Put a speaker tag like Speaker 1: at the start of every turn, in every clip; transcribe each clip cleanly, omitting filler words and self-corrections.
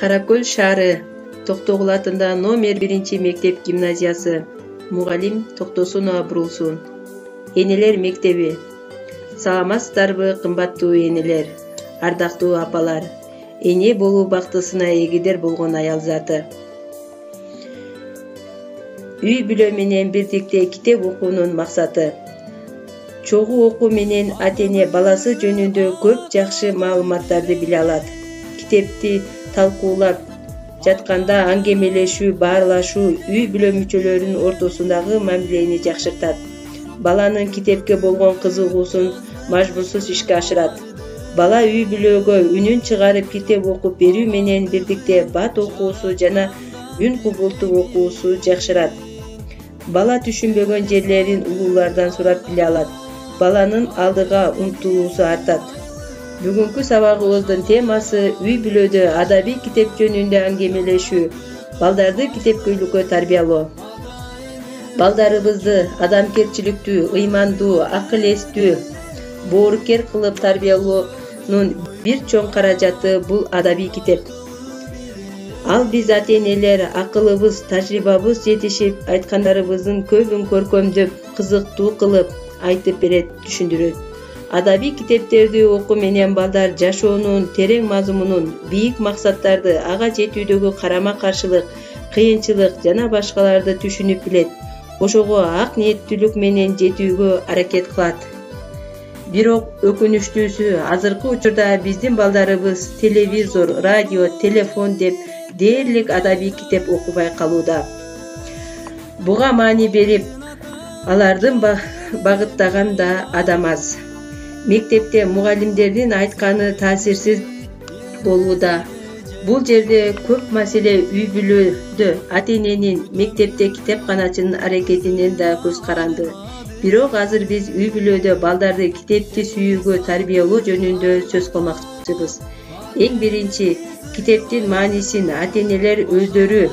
Speaker 1: Каракөл шаары Токтогул атында номер 1 мектеп гимназиясы. Мугалим Токтосунова Бурулсун. Энелер мектеби. Саламатсыздарбы, кымбаттуу энелер, ардактуу апалар. Эне болуу бактысына эгидер болгон аял заты. Үй бүлө менен бирдикте китеп окуунун максаты. Чогуу окуу менен ата-эне баласы жөнүндө көп жакшы маалыматтарды биле алат. Китепти талкуулап жатканда аңгемелешүү, баарлашуу үй бүлө мүчөлөрүнүн ортосундагы мамилени жакшыртат. Баланын китепке болгон кызыгуусун мажбурсуз ишке ашырат. Бала үй бүлөгө үнүн чыгарып китеп окуп берүү менен бирдикте бат окуусу жана үн кубулту окуусу жакшырат. Бала түшүнбөгөн жерлерин улуулардан сурап биле алат. Баланын алдыга умтулуусу артат. Бүгүнкү сабагыбыздын темасы үй бүлөдө адабий китеп жөнүндө аңгемелешүү, балдарды китепкөйлүккө тарбиялоо. Балдарыбызды адамгерчиликтүү, ыймандуу, акыл эстүү, боорукер кылып тарбиялоонун бир чоң каражаты бул адабий китеп. Ал биз ата-энелер акылыбыз, тажрыйбабыз жетишип айткандарыбыздын көбүн көркөмдөп, кызыктуу кылып айтып берет, түшүндүрөт. Адабий китептерди окуу менен балдар жашоонун терең мазмунун, бийик максаттарды, ага жетүүдөгү карама-каршылык, кыйынчылык жана башкаларды түшүнүп билет. Ошого ак ниеттүүлүк менен жетүүгө аракет кылат. Бирок өкүнүчтүүсү, азыркы учурда биздин балдарыбыз телевизор, радио, телефон деп дээрлик адабий китеп окубай калууда. Буга маани берип, алардын багыттаган да адам аз. Мектепте мугалимдердин айтканы таасирсиз болууда. Бул жерде көп маселе үй бүлөдө ата-эненин, мектепте китепканачынын аракетинен да көз каранды. Бирок азыр биз үй бүлөдө балдарды китепти сүйүүгө тарбиялоо жөнүндө сөз кылмакчыбыз. Эң биринчи, китептин маанисин ата-энелер өздөрү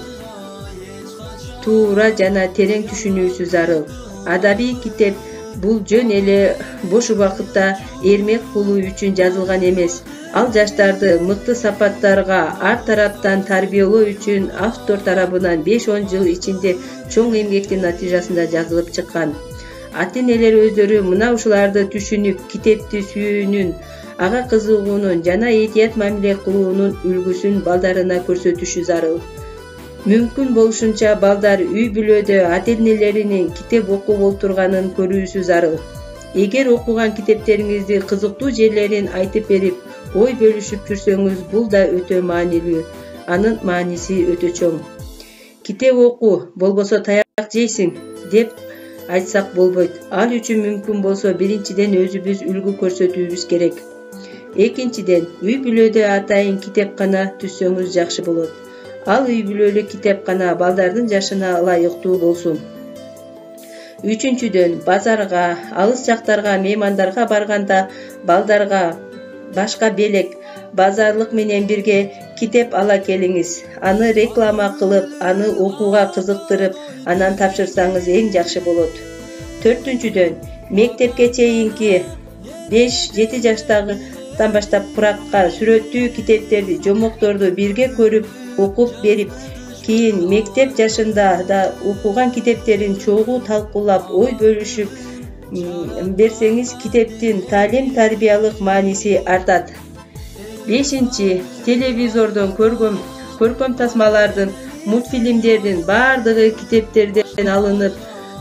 Speaker 1: туура жана терең түшүнүүсү зарыл. Адабий китеп бул жөн эле бош убакытта эрмек кылуу үчүн жазылган эмес. Ал жаштарды мыкты сапаттарга ар тараптан тарбиялоо үчүн автор тарабынан 5-10 жыл ичинде чоң эмгектин натыйжасында жазылып чыккан. Ата-энелер өздөрү мына ушуларды түшүнүп, китепти сүйүүнүн, ага кызыгуунун жана этият мамиле кылуунун үлгүсүн балдарына көрсөтүшү зарыл. Мүмкүн болушунча балдар үй бүлөдө ата-энелеринин китеп окуп отурганын көрүүсү зарыл. Эгер окуган китептериңизди кызыктуу жерлерин айтып берип, ой бөлүшүп жүрсөңүз, бул да өтө маанилүү. Анын мааниси өтө чоң. Китеп окуу, болбосо таяк жейсиң деп айтсак болбойт. Ал үчүн мүмкүн болсо биринчиден өзүбүз үлгү көрсөтүүбүз керек. Экинчиден, үй бүлөдө атайын китепкана түзсөңүз жакшы болот. Ал үй бүлөлүк китепкана балдардын жашына ылайыктуу болсун. Үчүнчүдөн, базарга, алыс жактарга, меймандарга барганда балдарга башка белек, базарлык менен бирге китеп ала келиңиз. Аны реклама кылып, аны окууга кызыктырып, анан тапшырсаңыз эң жакшы болот. Төртүнчүдөн, мектепке чейинки 5-7 жаштагыдан баштап куракка сүрөттүү китептерди, жомокторду бирге көрүп, окуп берип, кийин мектеп жашында да окуган китептерин чогуу талкуулап, ой бөлүшүп берсеңиз, китептин таалим-тарбиялык мааниси артат. Бешинчи, телевизордон көркөм тасмалардын, мультфильмдердин баардыгы китептерден алынып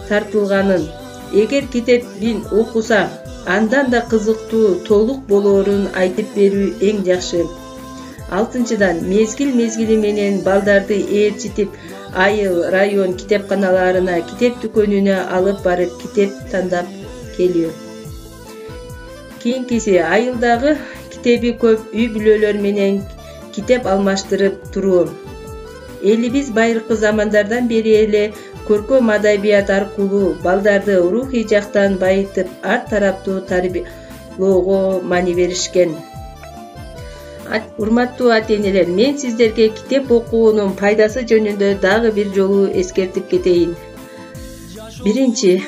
Speaker 1: тартылганын, эгер китебин окуса, андан да кызыктуу, толук болоорун айтып берүү эң жакшы. Алтынчыдан, мезгил менен балдарды ээрчитип, айыл, район китепканаларына, китеп дүкөнүнө алып барып китеп тандап келүү. Кийинкиси, айылдагы китеби көп үй бүлөлөр менен китеп алмаштырып туруу. Элибиз байыркы замандардан бери эле көркөм адабият аркылуу балдарды рухий жактан байытып, ар тараптуу тарбиялоого маани беришкен. Урматтуу ата-энелер, мен сиздерге китеп окуунун пайдасы жөнүндө дагы бир жолу эскертип кетейин. Биринчи,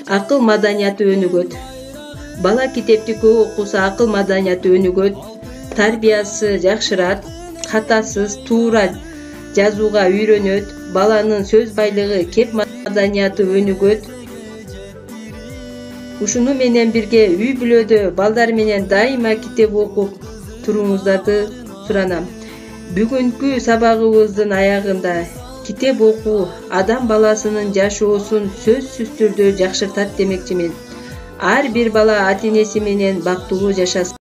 Speaker 1: акыл маданияты өнүгөт. Бала китепти көп окуса, акыл маданияты өнүгөт, тарбиясы жакшырат, катасыз, туура жазууга үйрөнөт, баланын сөз байлыгы, кеп маданияты өнүгөт. Ушуну менен бирге үй бүлөдө балдар менен дайыма китеп окуп туруңуздарды суранам. Бүгүнкү сабагыбыздын аягында китеп окуу адам баласынын жашоосун сөзсүз түрдө жакшыртат демекчимин. Ар бир бала ата энеси менен бактылуу жашасын.